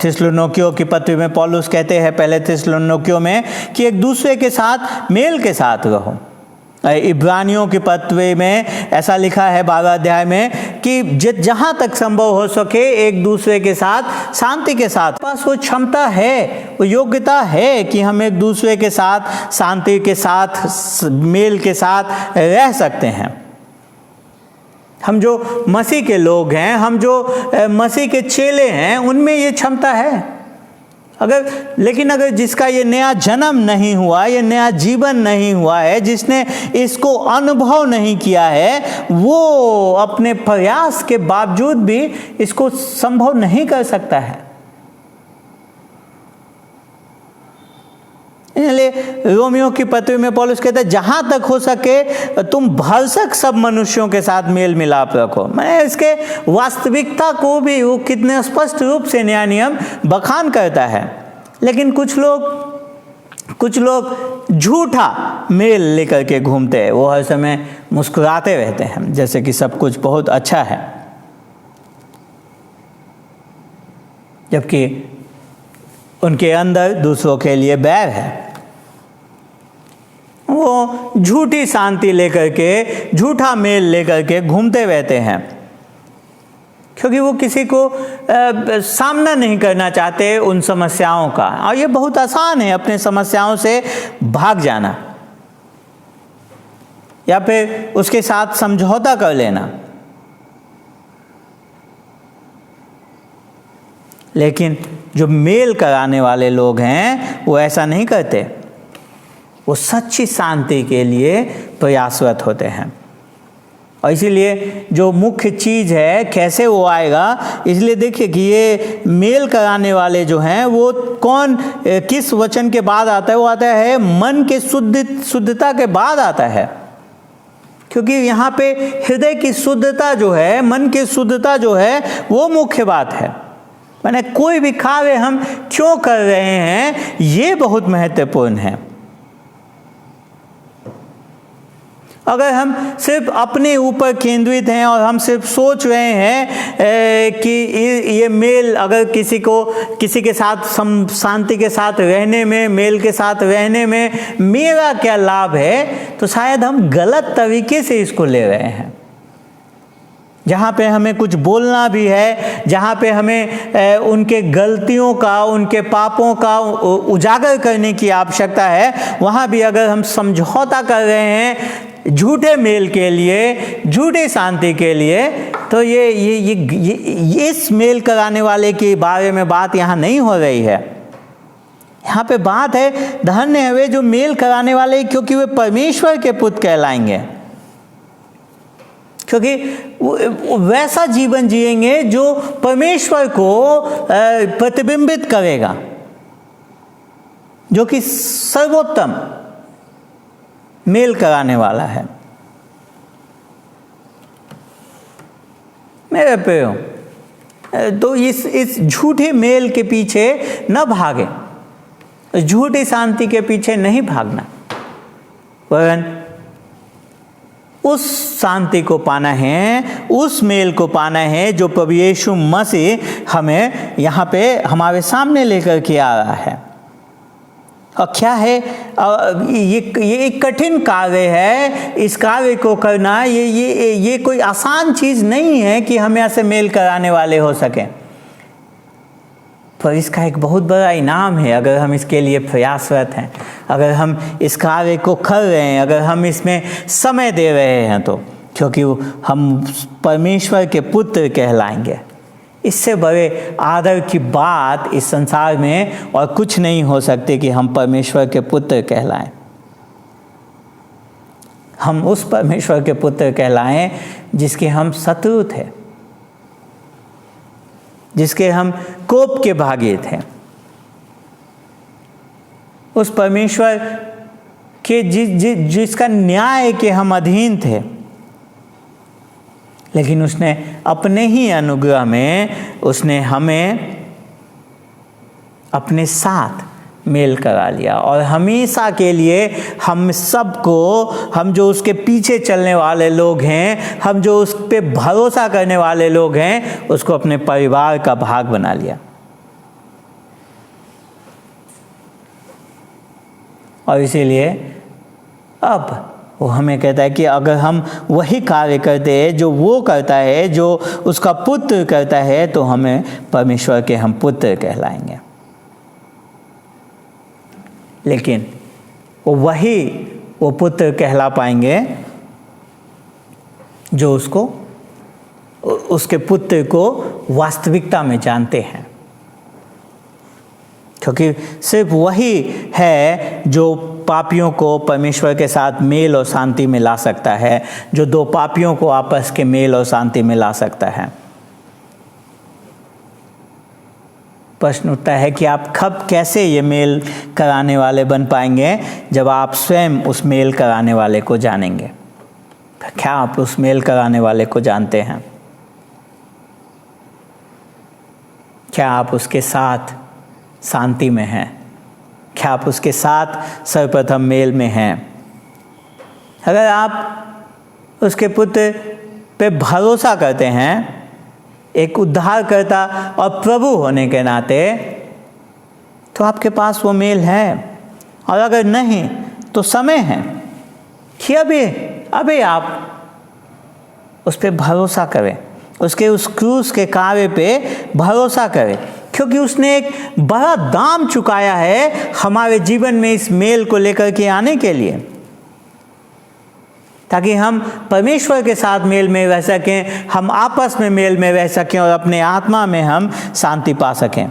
थिस्सलुनीकियों की पत्री में पौलुस कहते हैं पहले थिस्सलुनीकियों में कि एक दूसरे के साथ मेल के साथ रहो। इब्रानियों की पत्री में ऐसा लिखा है 12 अध्याय में कि जहाँ तक संभव हो सके एक दूसरे के साथ शांति के साथ, पास वो क्षमता है, वो योग्यता है कि हम एक दूसरे के साथ शांति के साथ, मेल के साथ रह सकते हैं। हम जो मसीह के लोग हैं, हम जो मसीह के चेले हैं, उनमें ये क्षमता है। लेकिन अगर जिसका ये नया जन्म नहीं हुआ, ये नया जीवन नहीं हुआ है, जिसने इसको अनुभव नहीं किया है, वो अपने प्रयास के बावजूद भी इसको संभव नहीं कर सकता है। इसलिए रोमियो की पत्री में पौलुस कहता है जहां तक हो सके तुम भरसक सब मनुष्यों के साथ मेल मिलाप रखो। मैं इसके वास्तविकता को भी वो कितने स्पष्ट रूप से नया नियम बखान करता है। लेकिन कुछ लोग झूठा मेल लेकर के घूमते हैं, वो हर समय मुस्कुराते रहते हैं जैसे कि सब कुछ बहुत अच्छा है, जबकि उनके अंदर दूसरों के लिए बैर है। वो झूठी शांति लेकर के, झूठा मेल लेकर के घूमते रहते हैं, क्योंकि वो किसी को सामना नहीं करना चाहते उन समस्याओं का। और ये बहुत आसान है अपने समस्याओं से भाग जाना या फिर उसके साथ समझौता कर लेना। लेकिन जो मेल कराने वाले लोग हैं वो ऐसा नहीं करते, वो सच्ची शांति के लिए प्रयासरत होते हैं। और इसीलिए जो मुख्य चीज़ है कैसे वो आएगा, इसलिए देखिए कि ये मेल कराने वाले जो हैं वो कौन, किस वचन के बाद आता है? वो आता है मन के शुद्धता के बाद आता है, क्योंकि यहाँ पे हृदय की शुद्धता जो है, मन की शुद्धता जो है, वो मुख्य बात है। माने कोई भी कार्य हम क्यों कर रहे हैं, ये बहुत महत्वपूर्ण है। अगर हम सिर्फ अपने ऊपर केंद्रित हैं और हम सिर्फ सोच रहे हैं कि ये मेल, अगर किसी के साथ शांति के साथ रहने में, मेल के साथ रहने में मेरा क्या लाभ है, तो शायद हम गलत तरीके से इसको ले रहे हैं। जहाँ पे हमें कुछ बोलना भी है, जहाँ पे हमें उनके गलतियों का, उनके पापों का उजागर करने की आवश्यकता है, वहाँ भी अगर हम समझौता कर रहे हैं झूठे मेल के लिए, झूठे शांति के लिए, तो ये इस मेल कराने वाले के बारे में बात यहाँ नहीं हो रही है। यहाँ पे बात है धन्य है वे जो मेल कराने वाले, क्योंकि वे परमेश्वर के पुत्र कहलाएंगे, क्योंकि वैसा जीवन जिएंगे जो परमेश्वर को प्रतिबिंबित करेगा, जो कि सर्वोत्तम मेल कराने वाला है। मेरे प्रियो, तो इस झूठे मेल के पीछे न भागे, झूठी शांति के पीछे नहीं भागना, वरन उस शांति को पाना है, उस मेल को पाना है जो प्रभु यीशु मसीह हमें यहाँ पे हमारे सामने लेकर के आ रहा है। और क्या है, ये एक कठिन कार्य है। इस कार्य को करना ये कोई आसान चीज़ नहीं है कि हम ऐसे मेल कराने वाले हो सकें, पर इसका एक बहुत बड़ा इनाम है अगर हम इसके लिए प्रयासरत हैं, अगर हम इस कार्य को कर रहे हैं, अगर हम इसमें समय दे रहे हैं, तो क्योंकि हम परमेश्वर के पुत्र कहलाएंगे। इससे बड़े आदर की बात इस संसार में और कुछ नहीं हो सकती कि हम परमेश्वर के पुत्र कहलाएं। हम उस परमेश्वर के पुत्र कहलाएं जिसके हम शत्रु थे, जिसके हम कोप के भागी थे, उस परमेश्वर के जिसका न्याय के हम अधीन थे, लेकिन उसने अपने ही अनुग्रह में उसने हमें अपने साथ मेल करा लिया, और हमेशा के लिए हम सबको, हम जो उसके पीछे चलने वाले लोग हैं, हम जो उस पे भरोसा करने वाले लोग हैं, उसको अपने परिवार का भाग बना लिया। और इसीलिए अब वो हमें कहता है कि अगर हम वही कार्य करते हैं जो वो करता है, जो उसका पुत्र करता है, तो हमें परमेश्वर के हम पुत्र कहलाएंगे। लेकिन वो पुत्र कहला पाएंगे जो उसके पुत्र को वास्तविकता में जानते हैं, क्योंकि सिर्फ वही है जो पापियों को परमेश्वर के साथ मेल और शांति में ला सकता है, जो दो पापियों को आपस के मेल और शांति में ला सकता है। प्रश्न उठता है कि आप कब कैसे ये मेल कराने वाले बन पाएंगे, जब आप स्वयं उस मेल कराने वाले को जानेंगे। क्या आप उस मेल कराने वाले को जानते हैं? क्या आप उसके साथ शांति में हैं? क्या आप उसके साथ सर्वप्रथम मेल में हैं? अगर आप उसके पुत्र पे भरोसा करते हैं, एक उद्धारकर्ता और प्रभु होने के नाते, तो आपके पास वो मेल है। और अगर नहीं तो समय है कि अभी आप उस पे भरोसा करें, उसके उस क्रूस के कार्य पे भरोसा करें, क्योंकि उसने एक बड़ा दाम चुकाया है हमारे जीवन में इस मेल को लेकर के आने के लिए, ताकि हम परमेश्वर के साथ मेल में रह सकें, हम आपस में मेल में रह सकें और अपने आत्मा में हम शांति पा सकें।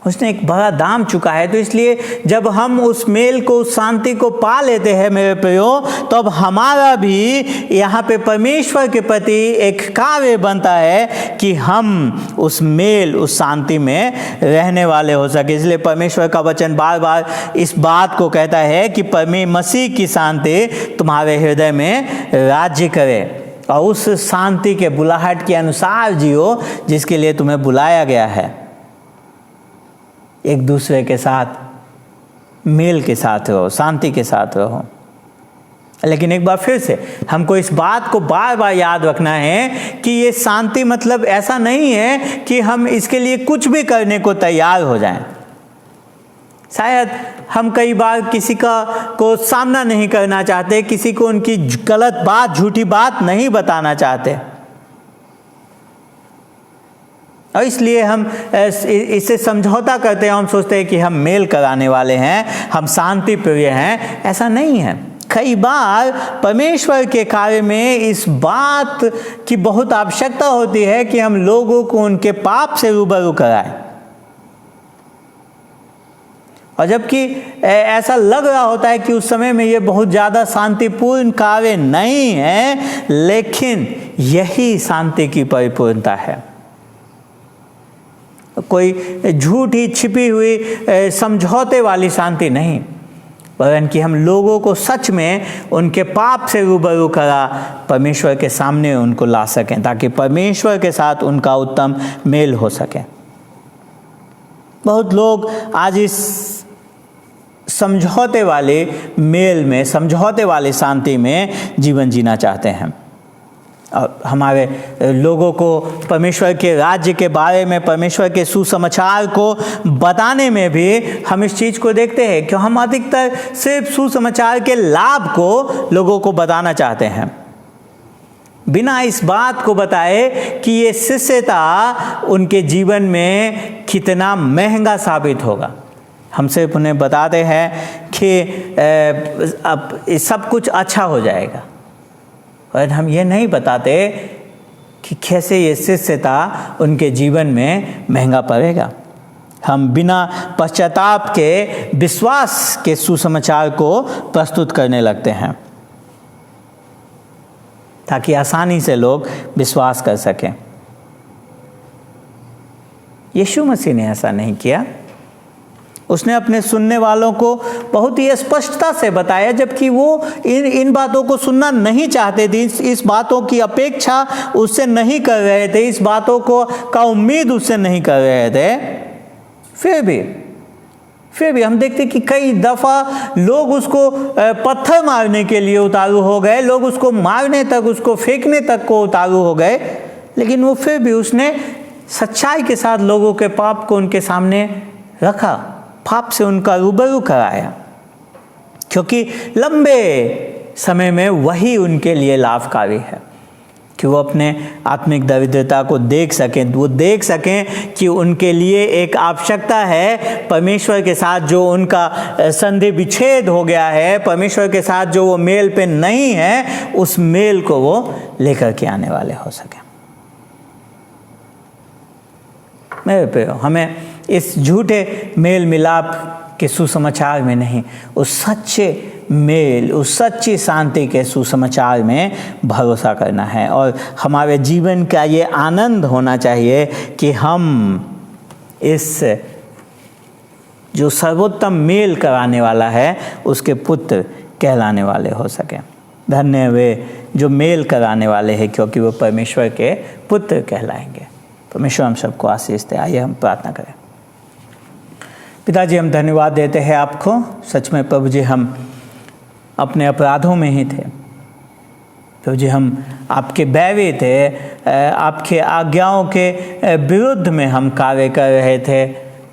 उसने एक बड़ा दाम चुका है। तो इसलिए जब हम उस मेल को, उस शांति को पा लेते हैं मेरे प्रियो, तो अब हमारा भी यहाँ पे परमेश्वर के प्रति एक कार्य बनता है कि हम उस मेल, उस शांति में रहने वाले हो सके। इसलिए परमेश्वर का वचन बार बार इस बात को कहता है कि मसीह की शांति तुम्हारे हृदय में राज्य करे और उस शांति के बुलाहट के अनुसार जियो जिसके लिए तुम्हें बुलाया गया है। एक दूसरे के साथ मेल के साथ रहो, शांति के साथ रहो। लेकिन एक बार फिर से हमको इस बात को बार बार याद रखना है कि ये शांति मतलब ऐसा नहीं है कि हम इसके लिए कुछ भी करने को तैयार हो जाएं। शायद हम कई बार किसी को सामना नहीं करना चाहते, किसी को उनकी गलत बात, झूठी बात नहीं बताना चाहते, और इसलिए हम इससे समझौता करते हैं। हम सोचते हैं कि हम मेल कराने वाले हैं, हम शांति प्रिय हैं। ऐसा नहीं है। कई बार परमेश्वर के कार्य में इस बात की बहुत आवश्यकता होती है कि हम लोगों को उनके पाप से रूबरू कराएं। और जबकि ऐसा लग रहा होता है कि उस समय में ये बहुत ज़्यादा शांतिपूर्ण कार्य नहीं है, लेकिन यही शांति की परिपूर्णता है। कोई झूठी छिपी हुई समझौते वाली शांति नहीं, वरन कि हम लोगों को सच में उनके पाप से रूबरू करा परमेश्वर के सामने उनको ला सकें, ताकि परमेश्वर के साथ उनका उत्तम मेल हो सके। बहुत लोग आज इस समझौते वाले मेल में, समझौते वाली शांति में जीवन जीना चाहते हैं। और हमारे लोगों को परमेश्वर के राज्य के बारे में, परमेश्वर के सुसमाचार को बताने में भी हम इस चीज़ को देखते हैं कि हम अधिकतर सिर्फ सुसमाचार के लाभ को लोगों को बताना चाहते हैं, बिना इस बात को बताए कि ये शिष्यता उनके जीवन में कितना महंगा साबित होगा। हम सिर्फ उन्हें बताते हैं कि अब सब कुछ अच्छा हो जाएगा, और हम ये नहीं बताते कि कैसे ये शिष्यता उनके जीवन में महंगा पड़ेगा। हम बिना पश्चाताप के विश्वास के सुसमाचार को प्रस्तुत करने लगते हैं, ताकि आसानी से लोग विश्वास कर सकें। यीशु मसीह ने ऐसा नहीं किया। उसने अपने सुनने वालों को बहुत ही स्पष्टता से बताया, जबकि वो इन बातों को सुनना नहीं चाहते थे, इस बातों की अपेक्षा उससे नहीं कर रहे थे, इस बातों का उम्मीद उससे नहीं कर रहे थे। फिर भी हम देखते कि कई दफ़ा लोग उसको पत्थर मारने के लिए उतारू हो गए, लोग उसको मारने तक, उसको फेंकने तक को उतारू हो गए, लेकिन वो फिर भी उसने सच्चाई के साथ लोगों के पाप को उनके सामने रखा, पाप से उनका रूबरू कराया, क्योंकि लंबे समय में वही उनके लिए लाभकारी है कि वो अपने आत्मिक दरिद्रता को देख सकें, वो देख सकें कि उनके लिए एक आवश्यकता है परमेश्वर के साथ, जो उनका संधि विच्छेद हो गया है, परमेश्वर के साथ जो वो मेल पे नहीं है, उस मेल को वो लेकर के आने वाले हो सकें। मेरे प्रियो, हमें इस झूठे मेल मिलाप के सुसमाचार में नहीं, उस सच्चे मेल, उस सच्ची शांति के सुसमाचार में भरोसा करना है। और हमारे जीवन का ये आनंद होना चाहिए कि हम इस जो सर्वोत्तम मेल कराने वाला है उसके पुत्र कहलाने वाले हो सकें। धन्य वे जो मेल कराने वाले हैं, क्योंकि वो परमेश्वर के पुत्र कहलाएंगे। परमेश्वर हम सबको आशीष दे। आइए हम प्रार्थना करें। पिताजी, हम धन्यवाद देते हैं आपको। सच में प्रभु जी, हम अपने अपराधों में ही थे प्रभु जी, हम आपके बैरी थे, आपके आज्ञाओं के विरुद्ध में हम कार्य कर रहे थे।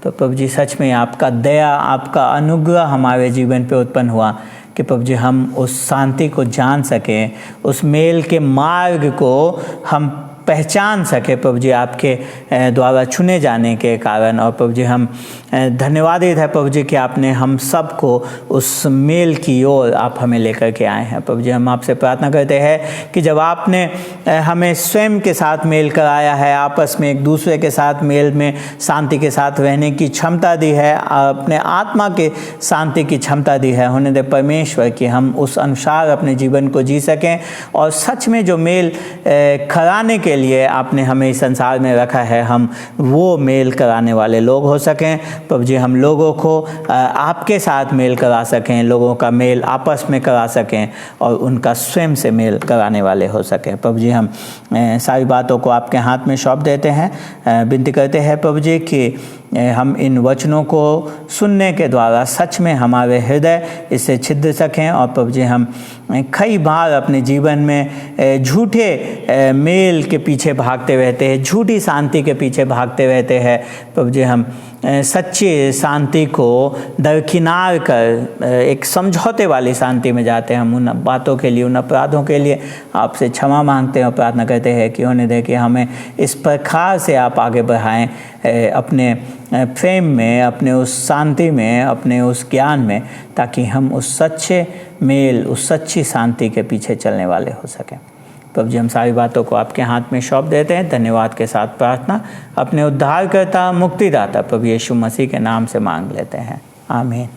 तो प्रभु जी, सच में आपका दया, आपका अनुग्रह हमारे जीवन पे उत्पन्न हुआ कि प्रभु जी हम उस शांति को जान सकें, उस मेल के मार्ग को हम पहचान सके प्रभु जी आपके द्वारा चुने जाने के कारण। और प्रभु जी हम धन्यवादित है प्रभु जी कि आपने हम सबको उस मेल की ओर आप हमें लेकर के आए हैं। प्रभु जी हम आपसे प्रार्थना करते हैं कि जब आपने हमें स्वयं के साथ मेल कराया है, आपस में एक दूसरे के साथ मेल में शांति के साथ रहने की क्षमता दी है, अपने आत्मा के शांति की क्षमता दी है, होने दे परमेश्वर कि हम उस अनुसार अपने जीवन को जी सकें और सच में जो मेल कराने के लिए आपने हमें इस संसार में रखा है, हम वो मेल कराने वाले लोग हो सकें। प्रभु जी हम लोगों को आपके साथ मेल करा सकें, लोगों का मेल आपस में करा सकें और उनका स्वयं से मेल कराने वाले हो सकें। प्रभु जी हम सारी बातों को आपके हाथ में सौंप देते हैं, विनती करते हैं प्रभु जी कि हम इन वचनों को सुनने के द्वारा सच में हमारे हृदय इससे छिद्र सकें। और प्रभु जी हम कई बार अपने जीवन में झूठे मेल के पीछे भागते रहते हैं, झूठी शांति के पीछे भागते रहते हैं। प्रभु जी हम सच्ची शांति को दरकिनार कर एक समझौते वाली शांति में जाते हैं। हम उन बातों के लिए, उन अपराधों के लिए आपसे क्षमा मांगते हैं और प्रार्थना करते हैं कि होने दे कि हमें इस प्रकार से आप आगे बढ़ाएं अपने प्रेम में, अपने उस शांति में, अपने उस ज्ञान में, ताकि हम उस सच्चे मेल, उस सच्ची शांति के पीछे चलने वाले हो सकें। प्रभु जी हम सारी बातों को आपके हाथ में सौंप देते हैं, धन्यवाद के साथ प्रार्थना अपने उद्धारकर्ता मुक्तिदाता प्रभु यीशु मसीह के नाम से मांग लेते हैं, आमीन।